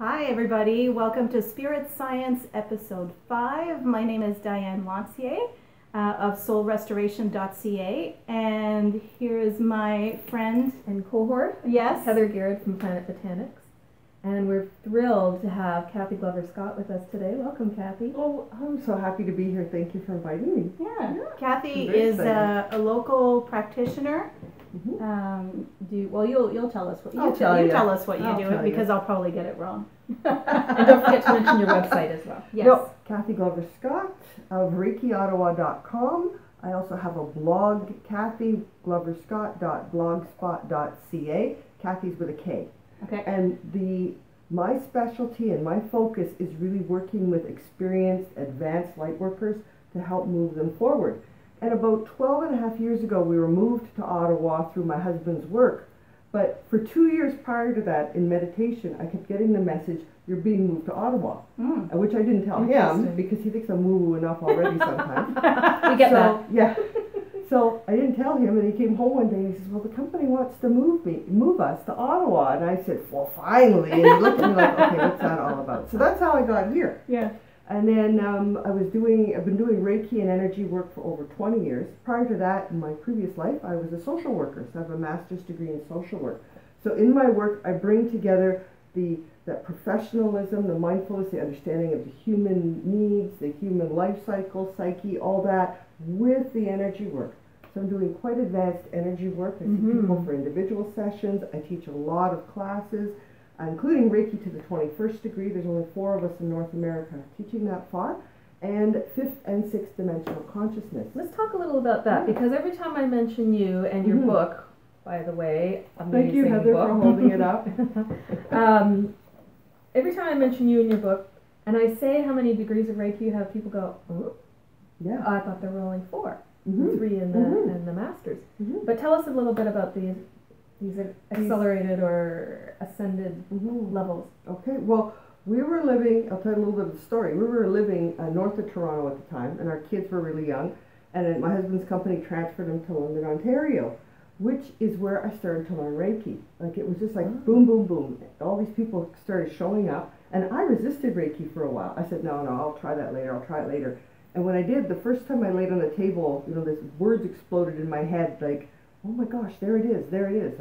Hi everybody, welcome to Spirit Science episode 5. My name is Diane Lancier of soulrestoration.ca, and here is my friend and cohort, yes, Heather Garrett from Planet Botanics. And we're thrilled to have Kathy Glover-Scott with us today. Welcome, Kathy. Oh, I'm so happy to be here. Thank you for inviting me. Yeah. Kathy is a local practitioner. Mm-hmm. You'll tell us what you tell us what you do because I'll probably get it wrong. And don't forget to mention your website as well. Yes. No, Kathy Glover-Scott of ReikiOttawa.com. I also have a blog, kathygloverscott.blogspot.ca. Kathy's with a K. Okay. And my specialty and my focus is really working with experienced, advanced light workers to help move them forward. And about 12 and a half years ago, we were moved to Ottawa through my husband's work. But for 2 years prior to that, in meditation, I kept getting the message, you're being moved to Ottawa, which I didn't tell him because he thinks I'm woo-woo enough already sometimes. We get that. Yeah. So I didn't tell him, and he came home one day and he says, well, the company wants to move us to Ottawa. And I said, well, finally. And he looked at me like, okay, what's that all about? So that's how I got here. Yeah. And then I've been doing Reiki and energy work for over 20 years. Prior to that, in my previous life, I was a social worker. So I have a master's degree in social work. So in my work, I bring together that professionalism, the mindfulness, the understanding of the human needs, the human life cycle, psyche, all that, with the energy work. So I'm doing quite advanced energy work. I see people for individual sessions. I teach a lot of classes, including Reiki to the 21st degree. There's only 4 of us in North America teaching that far. And 5th and 6th dimensional consciousness. Let's talk a little about that, because every time I mention you and your book, by the way, amazing Thank you, Heather, book. for holding it up. Every time I mention you and your book, and I say how many degrees of Reiki you have, people go, oh, yeah, I thought there were only 4. 3 in the masters. But tell us a little bit about these accelerated or ascended levels. Okay, well, we were living, I'll tell you a little bit of the story. We were living north of Toronto at the time, and our kids were really young, and then my husband's company transferred them to London, Ontario, which is where I started to learn Reiki. Like, it was just like boom, boom, boom. All these people started showing up, and I resisted Reiki for a while. I said, no, I'll try that later, I'll try it later. And when I did, the first time I laid on the table, this words exploded in my head, like, oh my gosh, there it is,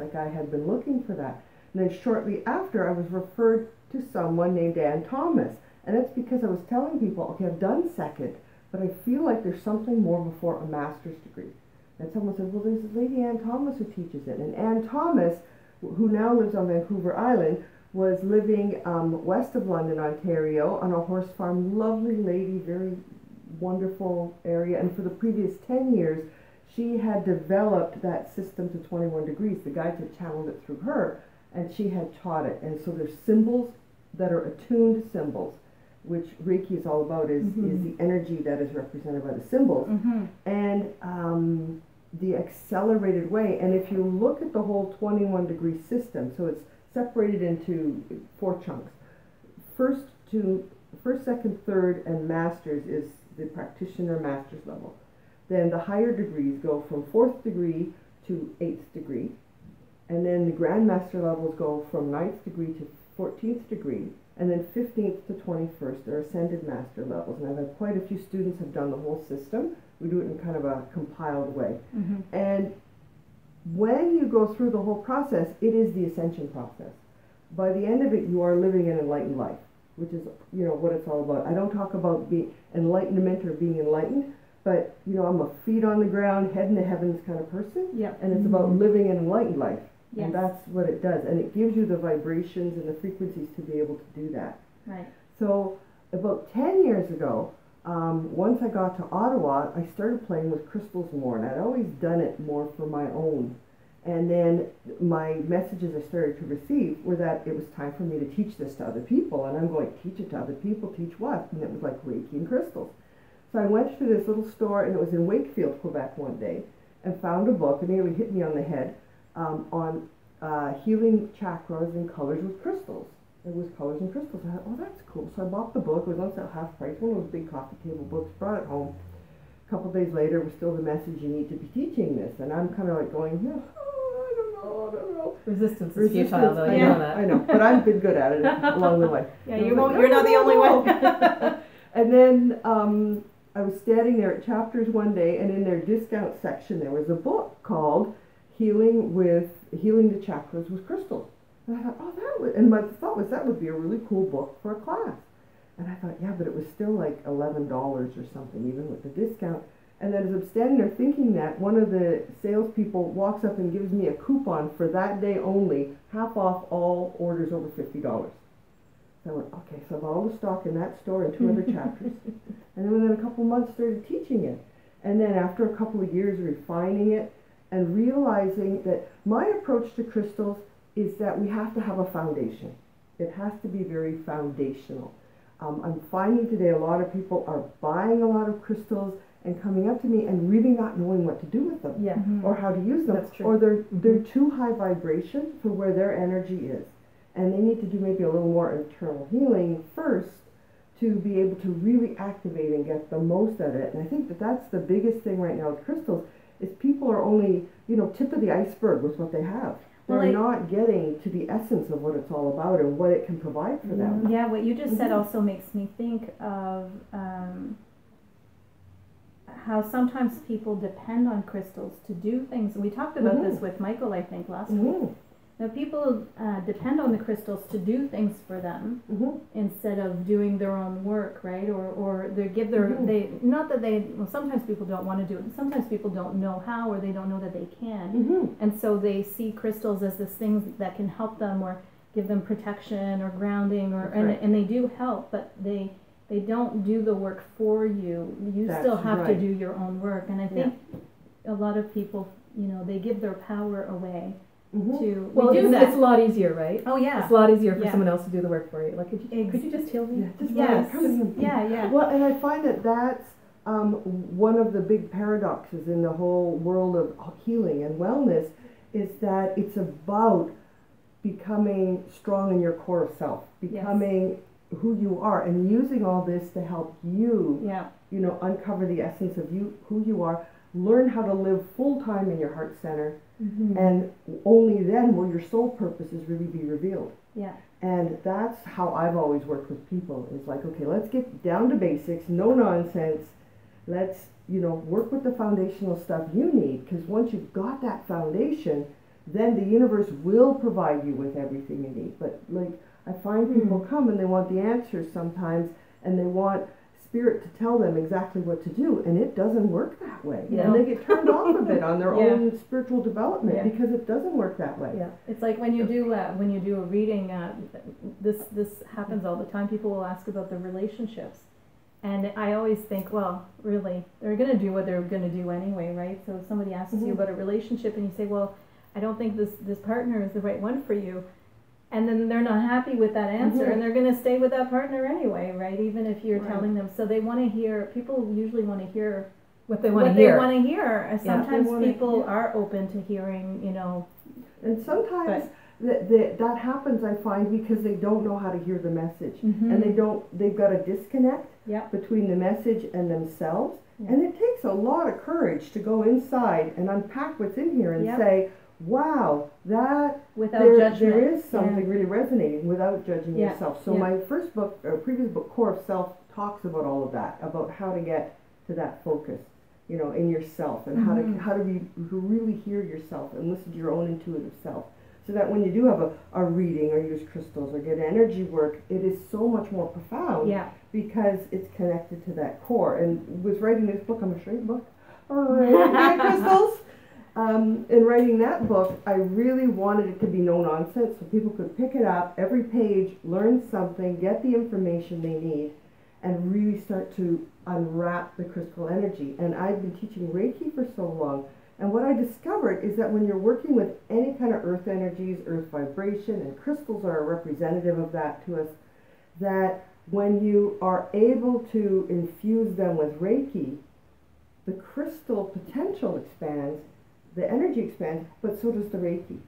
like I had been looking for that. And then shortly after, I was referred to someone named Ann Thomas. And that's because I was telling people, okay, I've done second, but I feel like there's something more before a master's degree. And someone said, well, there's this lady Ann Thomas who teaches it. And Ann Thomas, who now lives on Vancouver Island, was living west of London, Ontario, on a horse farm. Lovely lady, very wonderful area, and for the previous 10 years she had developed that system to 21 degrees. The guides had channeled it through her, and she had taught it. And so there's symbols that are attuned symbols, which Reiki is all about, is the energy that is represented by the symbols, and the accelerated way. And if you look at the whole 21 degree system, so it's separated into 4 chunks. First, second, third, and masters is the practitioner master's level. Then the higher degrees go from 4th degree to 8th degree. And then the grandmaster levels go from 9th degree to 14th degree. And then 15th to 21st are ascended master levels. And I've had quite a few students have done the whole system. We do it in kind of a compiled way. And when you go through the whole process, it is the ascension process. By the end of it, you are living an enlightened life, which is, what it's all about. I don't talk about being enlightenment or being enlightened, but, I'm a feet on the ground, head in the heavens kind of person. Yeah. And it's about living an enlightened life. Yes. And that's what it does. And it gives you the vibrations and the frequencies to be able to do that. Right. So about 10 years ago, once I got to Ottawa, I started playing with crystals more. And I'd always done it more for my own. And then my messages I started to receive were that it was time for me to teach this to other people. And I'm going, teach it to other people, teach what? And it was like Reiki and crystals. So I went to this little store, and it was in Wakefield, Quebec one day, and found a book, and nearly hit me on the head, on healing chakras and colors with crystals. It was colors and crystals. I thought, oh, that's cool. So I bought the book. It was on sale half price, one of those big coffee table books, brought it home. A couple of days later, it was still the message, you need to be teaching this. And I'm kind of like going, yeah, I don't know, no. Resistance is futile, though. I You know, know that. I know, but I've been good at it along the way. Yeah, And I you was won't. like, You're not the only one. And then I was standing there at Chapters one day, and in their discount section there was a book called Healing the Chakras with Crystals. And I thought, oh, and my thought was that would be a really cool book for a class. And I thought, yeah, but it was still like $11 or something, even with the discount. And then as I'm standing there thinking that, one of the salespeople walks up and gives me a coupon for that day only, half off all orders over $50. So I went, okay, so I have all the stock in that store and 2 other chapters. And then within a couple months started teaching it. And then after a couple of years refining it and realizing that my approach to crystals is that we have to have a foundation. It has to be very foundational. I'm finding today a lot of people are buying a lot of crystals and coming up to me and really not knowing what to do with them, Yeah. or how to use them. That's true. Or they're too high vibration for where their energy is. And they need to do maybe a little more internal healing first to be able to really activate and get the most out of it. And I think that that's the biggest thing right now with crystals, is people are only, tip of the iceberg with what they have. They're not getting to the essence of what it's all about and what it can provide for them. Yeah, what you just said also makes me think of how sometimes people depend on crystals to do things. We talked about this with Michael, I think, last week. Now, people depend on the crystals to do things for them instead of doing their own work, right? Or they give their, sometimes people don't want to do it. Sometimes people don't know how, or they don't know that they can. And so they see crystals as this thing that can help them or give them protection or grounding, and they do help, but they don't do the work for you. You still have to do your own work. And I think a lot of people, they give their power away. It's a lot easier, right? Oh yeah, it's a lot easier for someone else to do the work for you. Like, could you just heal me? Yeah. Well, and I find that that's one of the big paradoxes in the whole world of healing and wellness, is that it's about becoming strong in your core of self, becoming who you are, and using all this to help you, uncover the essence of you, who you are, learn how to live full time in your heart center. And only then will your soul purposes really be revealed. Yeah. And that's how I've always worked with people. It's like, okay, let's get down to basics, no nonsense. Let's, work with the foundational stuff you need, because once you've got that foundation, then the universe will provide you with everything you need. But like, I find people come and they want the answers sometimes, and they want Spirit to tell them exactly what to do, and it doesn't work that way. And they get turned off a bit on their own spiritual development because it doesn't work that way. Yeah, it's like when you do a reading. This happens all the time. People will ask about the relationships, and I always think, well, really, they're going to do what they're going to do anyway, right? So if somebody asks you about a relationship, and you say, well, I don't think this partner is the right one for you. And then they're not happy with that answer, and they're going to stay with that partner anyway, right? Even if you're telling them. So they want to hear, people usually want to hear what they want to hear. And sometimes people are open to hearing, And sometimes that happens, I find, because they don't know how to hear the message. And they've got a disconnect between the message and themselves. And it takes a lot of courage to go inside and unpack what's in here and say, wow, there is something really resonating without judging yourself. So my first book, or previous book, Core of Self, talks about all of that, about how to get to that focus, in yourself, and how to really hear yourself and listen to your own intuitive self. So that when you do have a reading or use crystals or get energy work, it is so much more profound because it's connected to that core. And with writing this book, I'm going to show you the book, crystals. In writing that book, I really wanted it to be no nonsense, so people could pick it up, every page, learn something, get the information they need, and really start to unwrap the crystal energy. And I've been teaching Reiki for so long, and what I discovered is that when you're working with any kind of earth energies, earth vibration, and crystals are a representative of that to us, that when you are able to infuse them with Reiki, the crystal potential expands, the energy expands, but so does the Reiki.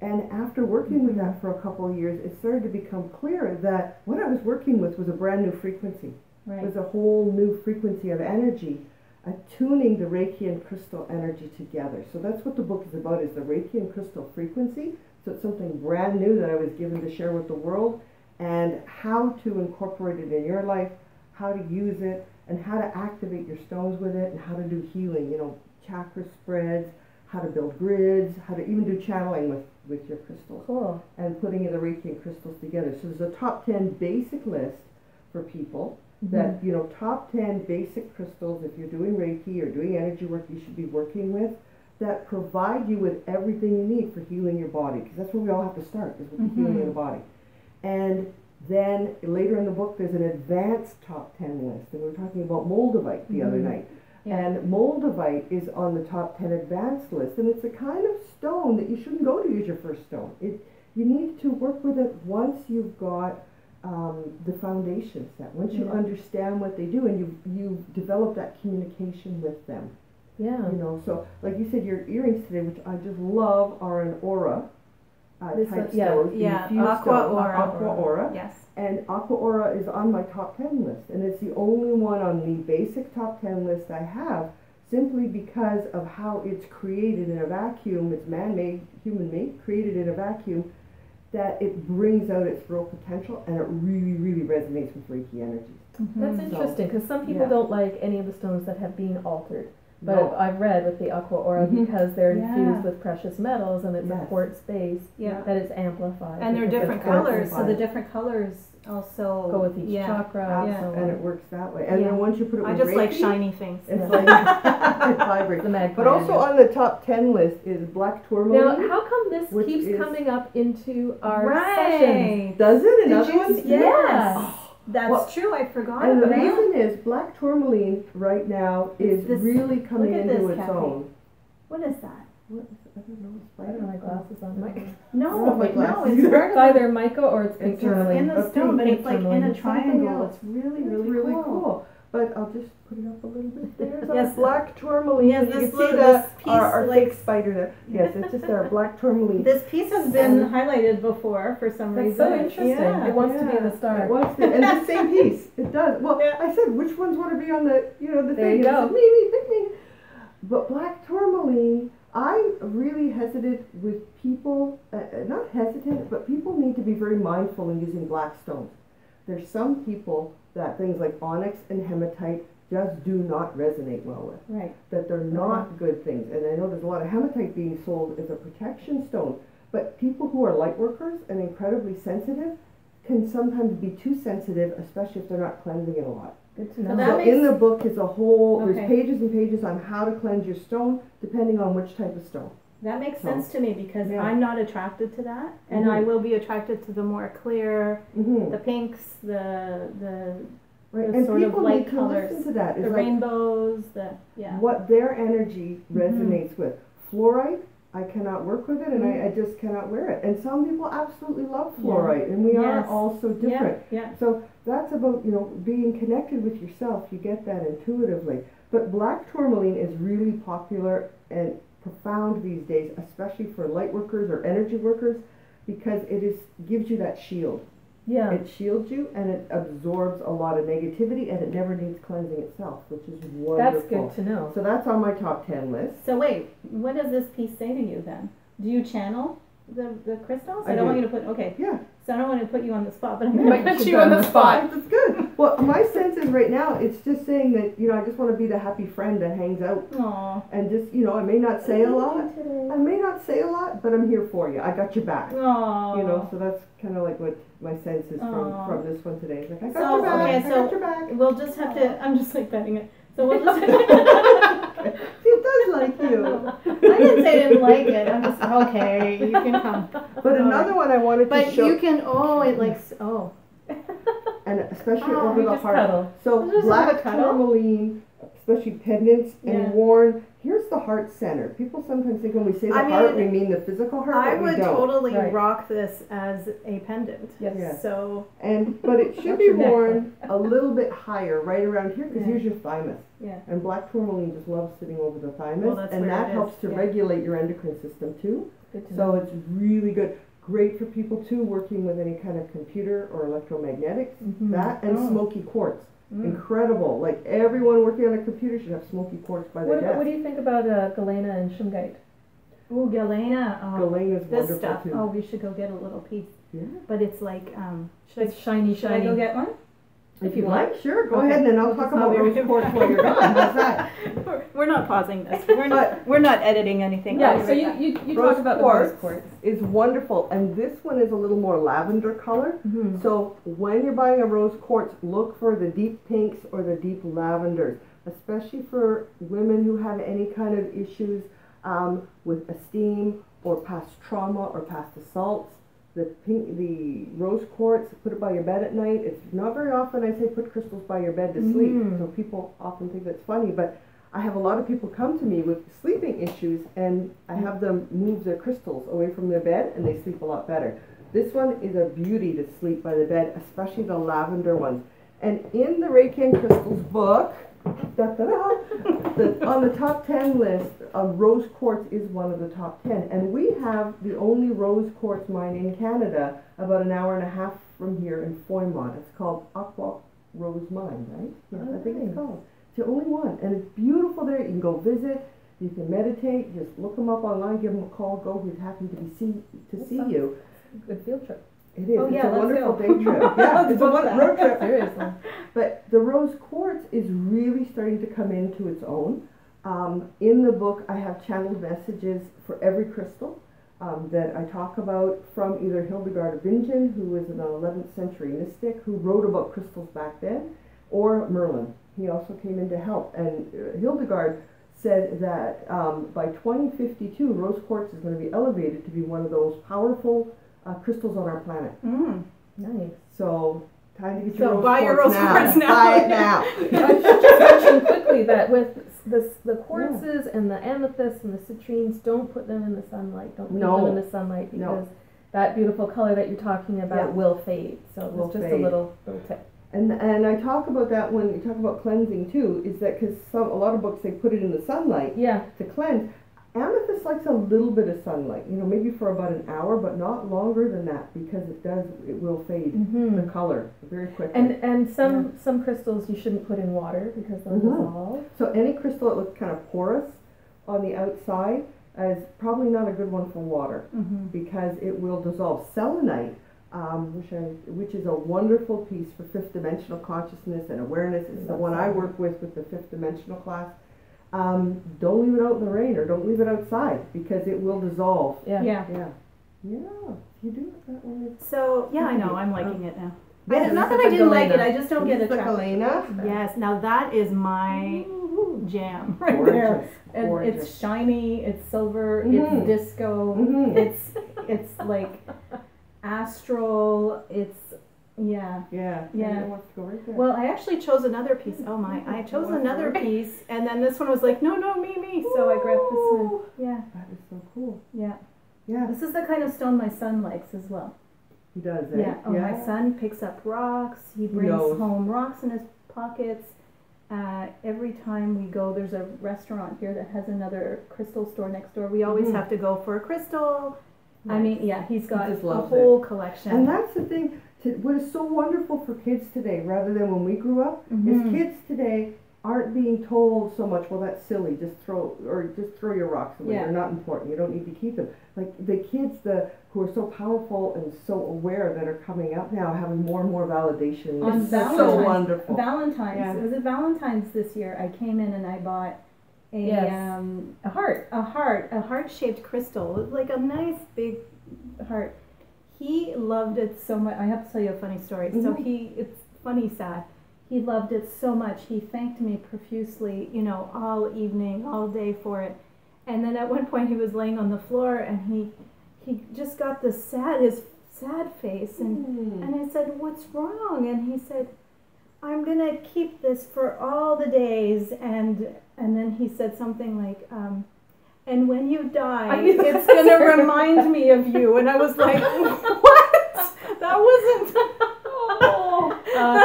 And after working with that for a couple of years, it started to become clear that what I was working with was a brand new frequency. It was a whole new frequency of energy attuning the Reiki and crystal energy together. So that's what the book is about, is the Reiki and crystal frequency. So it's something brand new that I was given to share with the world, and how to incorporate it in your life, how to use it, and how to activate your stones with it, and how to do healing, you know, chakra spreads, how to build grids, how to even do channeling with your crystals. Cool. And putting in the Reiki and crystals together. So there's a top 10 basic list for people that, you know, top 10 basic crystals, if you're doing Reiki or doing energy work, you should be working with, that provide you with everything you need for healing your body. Because that's where we all have to start, is with the healing of the body. And then later in the book, there's an advanced top 10 list. And we were talking about moldavite the other night. Yeah. And moldavite is on the top 10 advanced list. And it's a kind of stone that you shouldn't go to use your first stone. You need to work with it once you've got the foundation set. Once you understand what they do, and you develop that communication with them. Yeah. You know, so like you said, your earrings today, which I just love, are an aura type stones. Aqua aura. Yes. And Aqua Aura is on my top 10 list, and it's the only one on the basic top 10 list I have, simply because of how it's created in a vacuum. It's man-made, human-made, created in a vacuum, that it brings out its real potential, and it really, really resonates with Reiki energies. That's interesting, because some people don't like any of the stones that have been altered. But No. I've read with the Aqua Aura, because they're infused with precious metals, and it's a quartz base that is amplified. And they're because different it's quartz colors, so the amplified. different colors also Go with each chakra, and so And it on. works that way. And then once you put it with I just Reiki, like shiny things. it's like it vibrates. The magpie. But also on the top 10 list is black tourmaline. Now, how come this which keeps is- coming up into our sessions? Does it? In Did other you ones? see- Yes. Oh. That's Well, true, I forgot And the about that. reason is black tourmaline right now is This- really coming look at into this, its Kathy. own. What is that? What is it? I don't know. I don't have my glasses on. No, not my no, glasses. it's part It's of either mica or it's pink It's tourmaline. in the Okay, stone, but pink it's like in tourmaline. a It's something triangle. else. It's really, It's really cool. But I'll just put it up a little bit. There's our Yes. black tourmaline. Yes, You this can little- see this piece, our like- fake spider there. Yes, it's just our black tourmaline. This piece has been highlighted before for some That's reason. so interesting. Yeah. It wants to be in the It star. wants to, and the same piece. It does. Well, Yeah. I said which ones want to be on the, the There thing. you And I go. said, me, pick me. But black tourmaline, I really hesitate with people, not hesitant, but people need to be very mindful in using black stones. There's some people that things like onyx and hematite just do not resonate well with. Right. That they're not good things. And I know there's a lot of hematite being sold as a protection stone, but people who are light workers and incredibly sensitive can sometimes be too sensitive, especially if they're not cleansing it a lot. Good to So know. that So makes- in the book is a whole, Okay. there's pages and pages on how to cleanse your stone, depending on which type of stone. That makes sense to me because Yeah. I'm not attracted to that, and I will be attracted to the more clear, Mm-hmm. the pinks, the Right, the and sort of people light need to colors. listen to that. It's the like rainbows, what their energy resonates with. Fluorite, I cannot work with it, and I just cannot wear it. And some people absolutely love fluorite, and we are Yes. all so different. Yeah. So that's about, being connected with yourself. You get that intuitively. But black tourmaline is really popular and profound these days, especially for light workers or energy workers, because gives you that shield. Yeah. It shields you, and it absorbs a lot of negativity, and it never needs cleansing itself, which is wonderful. That's good to know. So that's on my top 10 list. So wait, what does this piece say to you then? Do you channel the crystals? I don't do. want you to put, okay, Yeah. so I don't want to put you on the spot, but I'm Might going to put put you you on on the the spot. That's good. Well, my sense is right now, it's just saying that, I just want to be the happy friend that hangs out. Aw. And just, I may not say a lot. I may not say a lot, but I'm here for you. I got your back. Aw. So that's kind of like what my sense is Aw. from this one today. It's like, I got So, your back. okay, I so- got your back. We'll just have to, I'm just like petting it. So we'll just It does like you. I didn't say I didn't like it. I'm just, okay, you can come. But another one I wanted to But show, you can, it likes, and especially Oh, over We the just heart. cuddle. So Just black have a cuddle? tourmaline, especially pendants Yeah. and worn. Here's the heart center. People sometimes think when we say the I heart, mean, we mean the physical heart, I but we would don't. totally Right. rock this as a pendant. Yes. Yeah. So, But it should That's be your neck, worn a little bit higher, right around here, because Yeah. here's your thymus. yeah. And black tourmaline just loves sitting over the thymus, Well, that's and where that it helps is, to yeah. regulate your endocrine system too. Good to know. So it's really good. Great for people too working with any kind of computer or electromagnetics. Mhm. That and Oh. smoky quartz. Incredible. Like everyone working on a computer should have smoky quartz by their desk. What do you think about galena and shungite? Oh, galena. Galena's this wonderful stuff. too. Oh, we should go get a little piece. Yeah. But it's like, It's shiny. should I go get one? If you like, sure, go Okay. ahead, and then I'll talk about rose quartz while you're gone. How's that? We're not pausing this. We're not editing anything. Yeah, so you talked about the rose quartz. Is wonderful, and this one is a little more lavender color. So when you're buying a rose quartz, look for the deep pinks or the deep lavenders, especially for women who have any kind of issues with esteem or past trauma or past assaults. The rose quartz, put it by your bed at night. It's not very often I say put crystals by your bed to sleep. So people often think that's funny, but I have a lot of people come to me with sleeping issues, and I have them move their crystals away from their bed, and they sleep a lot better. This one is a beauty to sleep by the bed, especially the lavender ones. And in the Reiki and Crystals book, on the top 10 list, rose quartz is one of the top 10. And we have the only rose quartz mine in Canada, about an hour and a half from here in Foymont. It's called Aqua Rose Mine, right? Yes, I think it's called. It's the only one. And it's beautiful there. You can go visit. You can meditate. Just look them up online. Give them a call. Go. He's happy to see you. Good field trip. It is. Oh, It's yeah, a let's wonderful go. day trip. Yeah, it's a road trip. Seriously. But the rose quartz is really starting to come into its own. In the book, I have channeled messages for every crystal that I talk about, from either Hildegard of Bingen, who was an 11th century mystic who wrote about crystals back then, or Merlin. He also came in to help. And Hildegard said that by 2052, rose quartz is going to be elevated to be one of those powerful crystals on our planet. Nice. So time to get your buy your rose rose quartz quartz now. Buy it now. I should just mention quickly that with the quartzes and the amethysts and the citrines, don't put them in the sunlight. Don't leave them in the sunlight, because that beautiful color that you're talking about will fade. So it's just a little tip. And I talk about that when you talk about cleansing too, is that because a lot of books they put it in the sunlight to cleanse. Amethyst likes a little bit of sunlight, maybe for about an hour, but not longer than that, because it will fade the color very quickly. And some crystals you shouldn't put in water because they'll dissolve. So any crystal that looks kind of porous on the outside is probably not a good one for water, because it will dissolve. Selenite, which is a wonderful piece for fifth dimensional consciousness and awareness. It's the one I work with the fifth dimensional class. Don't leave it out in the rain, or don't leave it outside, because it will dissolve. Yeah. You do it that way. So I know I'm liking it now. Yes, Not that I didn't like it, I just don't get the attracted. galena. Yes, now that is my jam right there. And Gorgeous. it's shiny, it's silver, it's disco, it's like astral, it's Yeah. Wants to go right there. Well, I actually chose another piece. Oh my, I chose another piece, and then this one was like, no, me. So I grabbed this one. Yeah. That is so cool. Yeah. Yeah. This is the kind of stone my son likes as well. He does, eh? Yeah. Oh, my son picks up rocks. He brings home rocks in his pockets. Every time we go, there's a restaurant here that has another crystal store next door. We always have to go for a crystal. Nice. I mean, he's got a whole collection. And that's the thing. What is so wonderful for kids today, rather than when we grew up, is kids today aren't being told so much, well, that's silly, just throw your rocks away. They're not important. You don't need to keep them. Like the kids who are so powerful and so aware that are coming up now, having more and more validation. On Valentine's, so wonderful. Valentine's. Yeah. Was it Valentine's this year? I came in and I bought a heart-shaped crystal, like a nice big heart. He loved it so much. I have to tell you a funny story. So it's funny, sad. He loved it so much. He thanked me profusely, all evening, all day for it. And then at one point he was laying on the floor and he just got his sad face. And I said, what's wrong? And he said, I'm going to keep this for all the days. And then he said something like, and when you die, it's going to remind me of you. And I was like, what? That wasn't...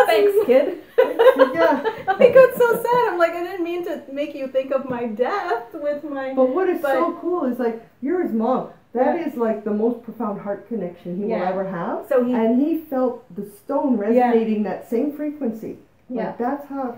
Thanks, kid. I got so sad. I'm like, I didn't mean to make you think of my death with my... But what is so cool is, like, you're his mom. That is, like, the most profound heart connection he will ever have. So he felt the stone resonating that same frequency. Yeah. Like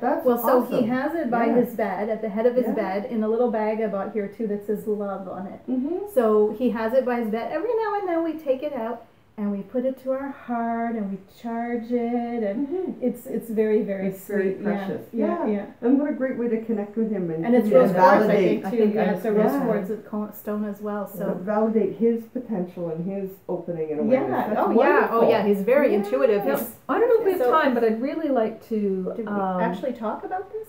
that's well, so awesome. he has it by Yeah. his bed, at the head of his Yeah. bed, in a little bag I bought here too that says love on it. Mm-hmm. So he has it by his bed. Every now and then we take it out and we put it to our heart and we charge it, and it's very, very It's sweet. very precious. Yeah. And what a great way to connect with him And it's you rose know, quartz, I validate. think, too. Yeah, it's a rose yeah. quartz stone as well. So validate his potential and his opening and awareness. yeah. That's Oh wonderful. yeah. He's very intuitive. Yep. He's, I don't know if we have So- time, but I'd really like to. did we actually talk about this?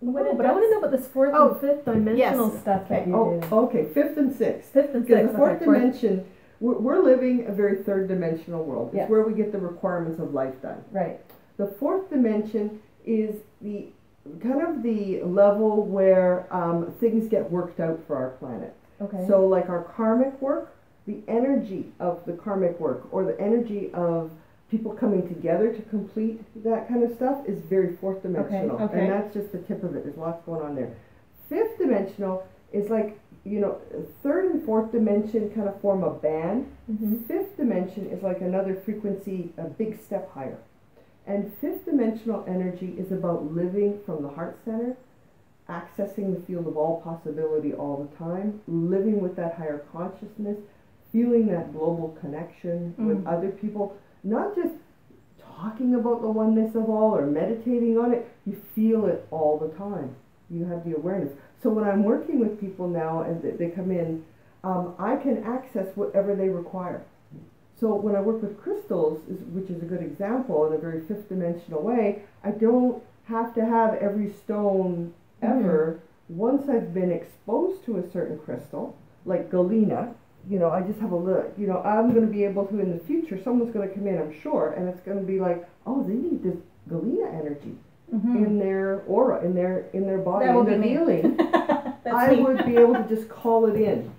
What it but I want to does? know about this fourth Oh, and fifth dimensional stuff that you Oh, do. okay. Fifth and sixth. Fifth and Because sixth. the fourth okay, dimension, we're living a very third dimensional world. It's Yeah. where we get the requirements of life done. Right. The fourth dimension is the kind of the level where things get worked out for our planet. Okay. So like our karmic work, the energy of the karmic work or the energy of people coming together to complete that kind of stuff is very fourth dimensional. Okay. And that's just the tip of it. There's lots going on there. Fifth dimensional is like, third and fourth dimension kind of form a band. Mm-hmm. Fifth dimension is like another frequency, a big step higher. And fifth dimensional energy is about living from the heart center, accessing the field of all possibility all the time, living with that higher consciousness, feeling that global connection with other people, not just talking about the oneness of all or meditating on it, you feel it all the time. You have the awareness. So when I'm working with people now and they come in, I can access whatever they require. So when I work with crystals, which is a good example in a very fifth dimensional way, I don't have to have every stone ever. Once I've been exposed to a certain crystal, like galena, I just have a look. I'm going to be able to, in the future, someone's going to come in, I'm sure, and it's going to be like, oh, they need this galena energy in their aura, in their body, That in would their be me. healing. That's I me. would be able to just call it in.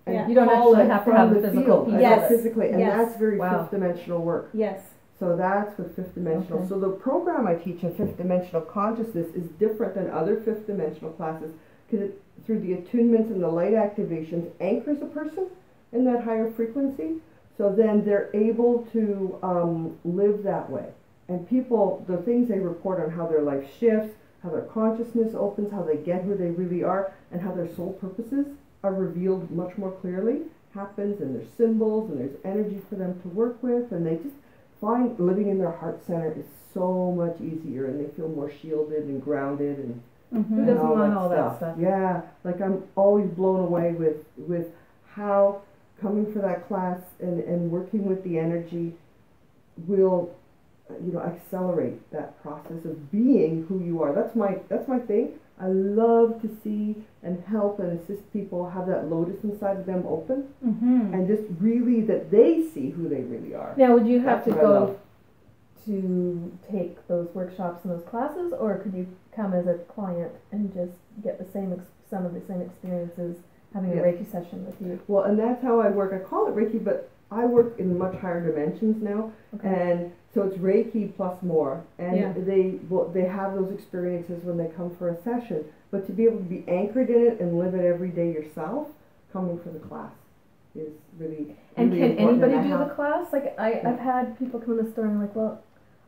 And Yeah. You don't call actually it have to from have the the physical field, piece I Yes. know physically, and Yes. that's very Wow. fifth dimensional work. Yes. So that's with fifth dimensional. Okay. So the program I teach in fifth dimensional consciousness is different than other fifth dimensional classes because it, through the attunements and the light activations, anchors a person in that higher frequency. So then they're able to live that way. And people, the things they report on how their life shifts, how their consciousness opens, how they get who they really are, and how their soul purposes are revealed much more clearly, happens, and there's symbols, and there's energy for them to work with, and they just find living in their heart center is so much easier, and they feel more shielded and grounded, and Who and doesn't want all that stuff? Yeah, like I'm always blown away with how coming for that class and working with the energy will accelerate that process of being who you are. That's my thing. I love to see and help and assist people have that lotus inside of them open and just really that they see who they really are. Now, would you have That's to what I go love. to take those workshops and those classes, or could you come as a client and just get some of the same experiences having a Yes. Reiki session with you? Well, and that's how I work. I call it Reiki, but I work in much higher dimensions now, and so it's Reiki plus more. And Yeah. they have those experiences when they come for a session. But to be able to be anchored in it and live it every day yourself, coming for the class is really. And really can important. anybody And I do have- the class? Like I've had people come in the store and like, well,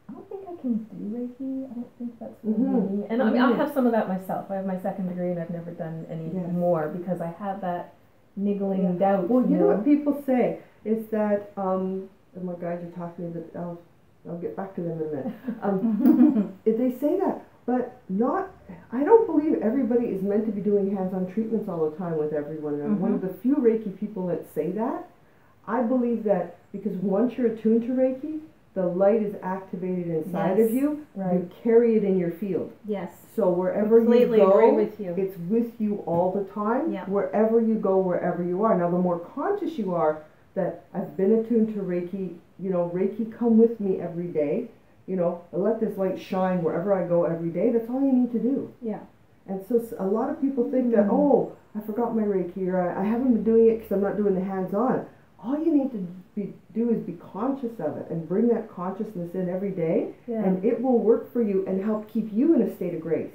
I don't think I can do Reiki. I don't think that's for me. And I mean, I have some of that myself. I have my second degree, and I've never done any Yes. more because I have that niggling doubt. Well, you know what people say is that, and my guys are talking, but I'll get back to them in a minute. If they say that, but I don't believe everybody is meant to be doing hands-on treatments all the time with everyone. And I'm one of the few Reiki people that say that. I believe that because once you're attuned to Reiki, the light is activated inside Yes. of you. Right. You carry it in your field. Yes. So wherever Completely you go, agree with you. it's with you all the time. Yeah. Wherever you go, wherever you are. Now, the more conscious you are that I've been attuned to Reiki, Reiki come with me every day. I let this light shine wherever I go every day. That's all you need to do. Yeah. And so a lot of people think that, oh, I forgot my Reiki, or I haven't been doing it because I'm not doing the hands-on. All you need to do is be conscious of it and bring that consciousness in every day, and it will work for you and help keep you in a state of grace.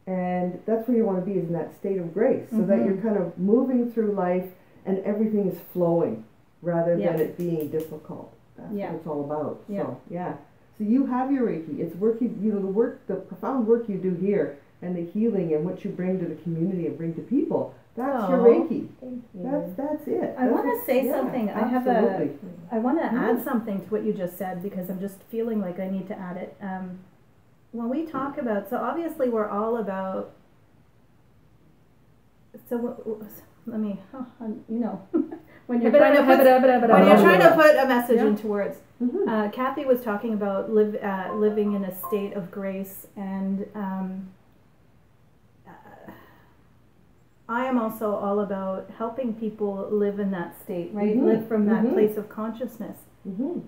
And that's where you want to be, is in that state of grace, so that you're kind of moving through life and everything is flowing rather than it being difficult. That's what it's all about. Yeah. So, yeah. So you have your Reiki. It's working, you know, the profound work you do here and the healing and what you bring to the community and bring to people. That's your Reiki. Thank you. That's it. I want to say something. Absolutely. I want to add something to what you just said because I'm just feeling like I need to add it. When we talk about, so obviously we're all about, let me, you know, when you're trying to put a message into words. Kathy was talking about living in a state of grace, and I am also all about helping people live in that state, right? Live from that place of consciousness.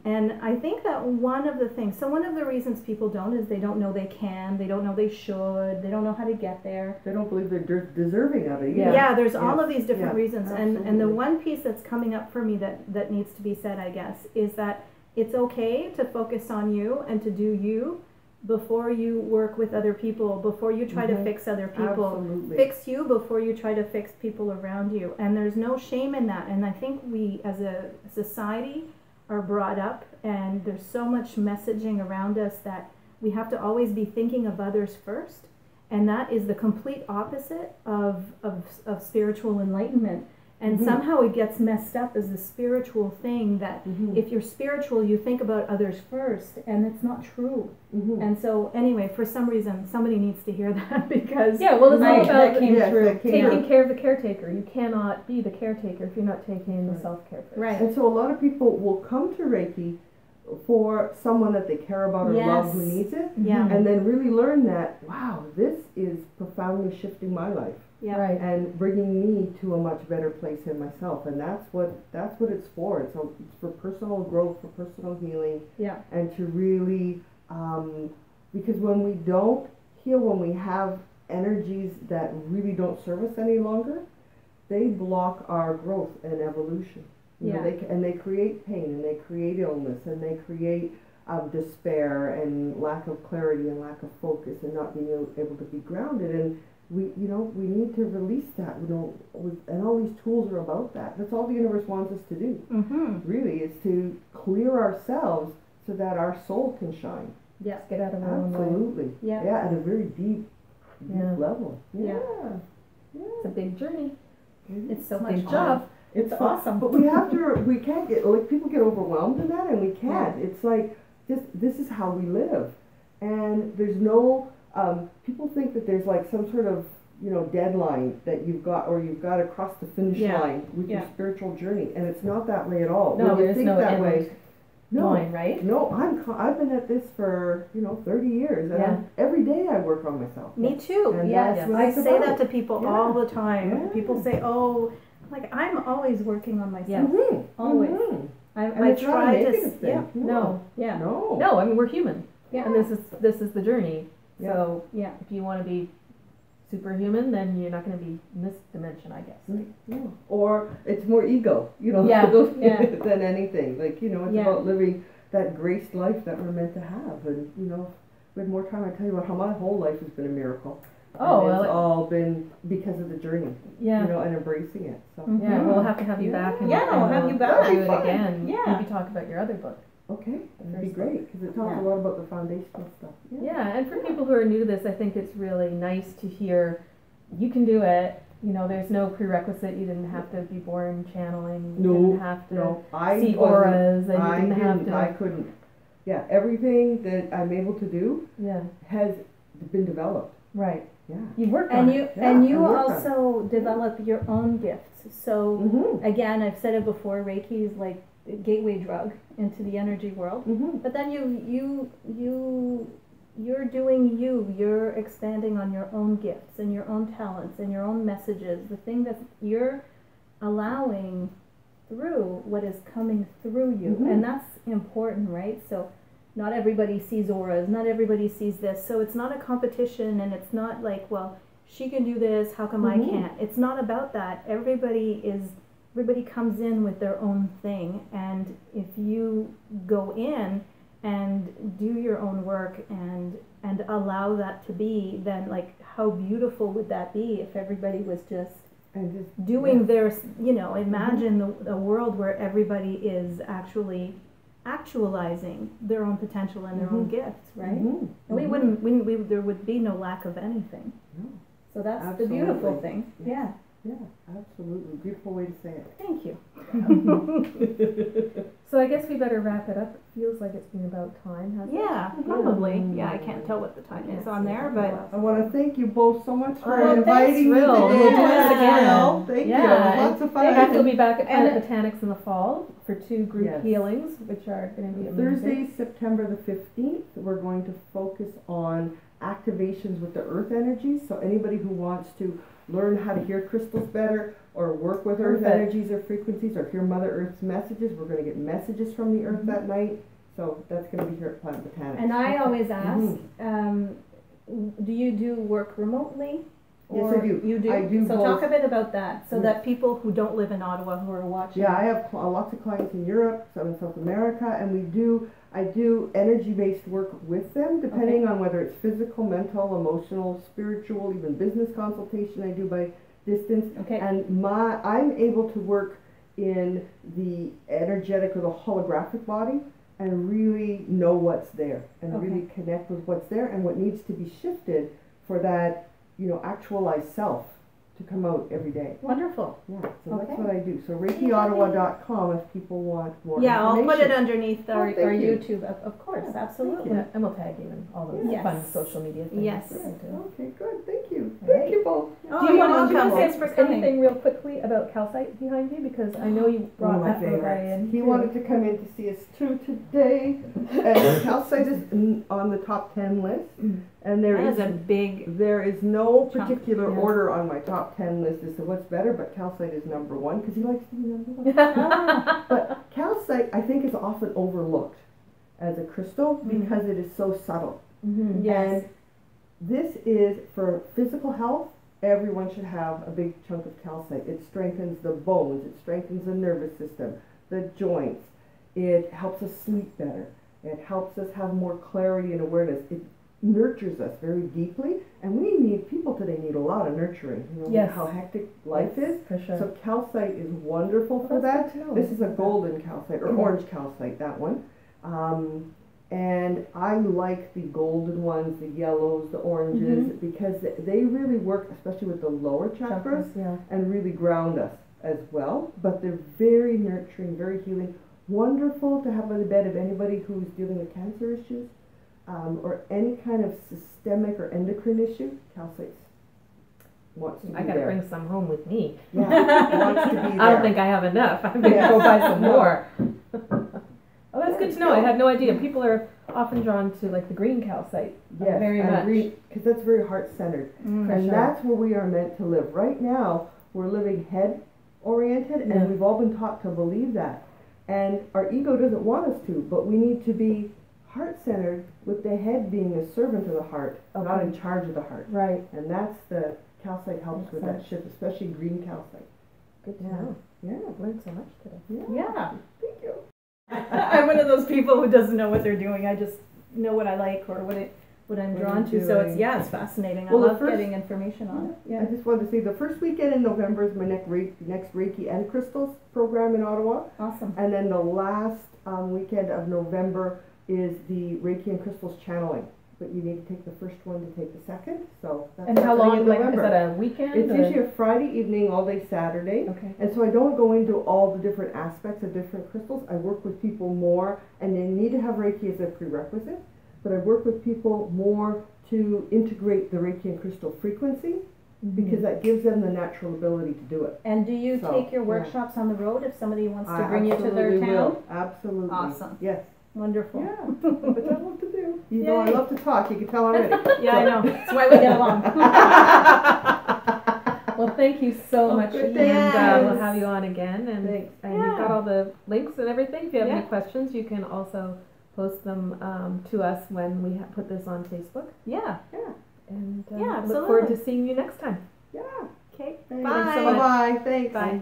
And I think that one of the reasons people don't is they don't know they can, they don't know they should, they don't know how to get there. They don't believe they're deserving of it. Yeah, there's all of these different reasons. Absolutely. And the one piece that's coming up for me that needs to be said, I guess, is that it's okay to focus on you and to do you before you work with other people, before you try to fix other people. Absolutely. Fix you before you try to fix people around you. And there's no shame in that. And I think we as a society are brought up, and there's so much messaging around us that we have to always be thinking of others first. And that is the complete opposite of spiritual enlightenment. And somehow it gets messed up as a spiritual thing that if you're spiritual, you think about others first, and it's not true. And so anyway, for some reason, somebody needs to hear that because it's all about taking care of the caretaker. You cannot be the caretaker if you're not taking the self-care first. Right. And so a lot of people will come to Reiki for someone that they care about or love who needs it, and then really learn that, wow, this is profoundly shifting my life. Yeah. Right. And bringing me to a much better place in myself, and that's what it's for. It's for personal growth, for personal healing, and to really, because when we don't heal, when we have energies that really don't serve us any longer, they block our growth and evolution. You know, they create pain, and they create illness, and they create despair and lack of clarity and lack of focus and not being able to be grounded. And we need to release that, and all these tools are about that. That's all the universe wants us to do, really, is to clear ourselves so that our soul can shine. Yeah. Get out of our own way. Absolutely. Yeah, at a very deep level. Yeah. It's a big journey. It's so much much fun. job. It's awesome. But we can't get, people get overwhelmed in that, and we can't. It's like, this is how we live. And there's no, people think that there's like some sort of, deadline that you've got to cross the finish line with your spiritual journey. And it's not that way at all. No, when you there's think no that end way, line, right? No, I've been at this for, 30 years. And every day I work on myself. Me too. And Yes. what I it's say about. that to people all the time. Yeah. People say, oh, like I'm always working on myself. Always. I it's not a try negative thing. Yeah. No. Yeah. No, I mean, we're human. Yeah. And this is the journey. Yeah. So Yeah. if you want to be superhuman, then you're not going to be in this dimension, I guess. Yeah. Or it's more ego, than anything. Like, it's about living that graced life that we're meant to have. And, with more time, I tell you how my whole life has been a miracle. Oh, and it's all been because of the journey. Yeah. And embracing it. So. Yeah, we'll have to have you back. And I'll have you back. Do it again. Yeah. Maybe talk about your other book. Okay, that'd be great, because it talks a lot about the foundational stuff. Yeah, and for people who are new to this, I think it's really nice to hear you can do it. There's no prerequisite. You didn't have to be born channeling. You didn't have to see auras, and you didn't have to. I couldn't. Yeah, everything that I'm able to do has been developed. Right. Yeah. You work and on you it. and you also develop your own gifts. So again, I've said it before. Reiki is like a gateway drug into the energy world. But then you're doing you. You're expanding on your own gifts and your own talents and your own messages. The thing that you're allowing through what is coming through you, and that's important, right? So not everybody sees auras, not everybody sees this, so it's not a competition, and it's not like, well, she can do this, how come I can't? It's not about that. Everybody comes in with their own thing, and if you go in and do your own work and allow that to be, then like how beautiful would that be if everybody was just doing their, imagine a world where everybody is actually actualizing their own potential and their own gifts, right? Mm-hmm. And we wouldn't, there would be no lack of anything. No. So that's Absolutely. the beautiful thing. Yeah. Yeah, absolutely. Beautiful way to say it. Thank you. So I guess we better wrap it up. It feels like it's been about time, hasn't it? Yeah, probably. Yeah, I can't tell what the time is on there, but I want to thank you both so much for Oh, inviting me thanks, Will. today. We'll do this again. Well, thank you. It was lots of fun. Beth will be back at And- Planet Botanics in the fall for 2 group Yes. healings, which are going to be amazing. Thursday, September the 15th, we're going to focus on activations with the earth energies. So anybody who wants to learn how to hear crystals better or work with earth Perfect. energies or frequencies or hear Mother Earth's messages, we're going to get messages from the earth that night. So that's going to be here at Planet Botanics. and I always ask, do you do work remotely? Yes, Or I do. You do? I do So both. talk a bit about that, so Yes. that people who don't live in Ottawa who are watching. Yeah, I have lots of clients in Europe, some in South America, and I do energy-based work with them, depending on whether it's physical, mental, emotional, spiritual, even business consultation I do by distance. Okay. And I'm able to work in the energetic or the holographic body and really know what's there and Okay. really connect with what's there and what needs to be shifted for that, actualized self to come out every day. Wonderful. Yeah, so that's Okay. what I do. So ReikiOttawa.com if people want more Yeah, I'll information. put it underneath our Oh, thank you. YouTube, of course, Yeah, absolutely. Yeah, and we'll tag you in all those Yes. fun social media things. Yes. that we do. Okay, good. Thank you. All right. Thank you both. Oh, Do you you're want to welcome. say Thanks for coming. anything real quickly about calcite behind you? Because I know you One brought of my that little guy in. favorites. He too. wanted to come in to see us too today. And calcite is on the top 10 list. And That is a big, there is no Chunk. particular Yeah. order on my top 10 list as to what's better, but calcite is number 1 because he likes to be number 1. But calcite, I think, is often overlooked as a crystal because it is so subtle. Mhm. yes. And this is for physical health. Everyone should have a big chunk of calcite. It strengthens the bones. It strengthens the nervous system, the joints. It helps us sleep better. It helps us have more clarity and awareness. It nurtures us very deeply, and people today need a lot of nurturing. Yes. How hectic life Yes, is. for sure. So calcite is wonderful for Well, that's that. good to know. This is a golden calcite or orange calcite, that one. And I like the golden ones, the yellows, the oranges, because they really work, especially with the lower chakras, yeah. and really ground us as well. But they're very nurturing, very healing. Wonderful to have on the bed of anybody who's dealing with cancer issues or any kind of systemic or endocrine issue. Calcite wants to be I gotta there. bring some home with me. Yeah, wants to be there. I don't think I have enough. I'm gonna go buy some more. Oh, that's good to know. I had no idea. People are often drawn to like the green calcite. Yes, very much. because that's very heart-centered. For And sure. that's where we are meant to live. Right now, we're living head-oriented, Yeah. and we've all been taught to believe that. And our ego doesn't want us to, but we need to be heart-centered with the head being a servant of the heart, not Okay. in charge of the heart. Right. And that's the calcite helps Makes with sense. that shift, especially green calcite. Good to Yeah. know. Yeah. I've learned so much today. Yeah. Thank you. I'm one of those people who doesn't know what they're doing. I just know what I like or what I'm What drawn you're to. So doing. it's fascinating. Well, I the love first- getting information on it. I Yeah. just wanted to say the first weekend in November is my next Reiki and Crystals program in Ottawa. Awesome. And then the last weekend of November is the Reiki and Crystals channeling. But you need to take the first one to take the second. So that's And how happening long? in Like, is November. that a weekend? It's or? usually a Friday evening, all day Saturday. Okay. And so I don't go into all the different aspects of different crystals. I work with people more, and they need to have Reiki as a prerequisite. But I work with people more to integrate the Reiki and crystal frequency because that gives them the natural ability to do it. And do you So, take your yeah. workshops on the road if somebody wants to I bring you to their absolutely town? will. Absolutely. Awesome. Yes. Wonderful. Yeah. Which I love to do. You know, I Yay. love to talk. You can tell already. Yeah, I know. That's why we get along. Well, thank you so much, good. and we'll Yes. have you on again. And Thanks. and you've got Yeah. all the links and everything. If you have Yeah. any questions, you can also post them to us when we put this on Facebook. Yeah. And Yeah, look forward to absolutely. seeing you next time. Yeah. Okay. Thanks. Bye. so much. Bye-bye. Thanks. Bye.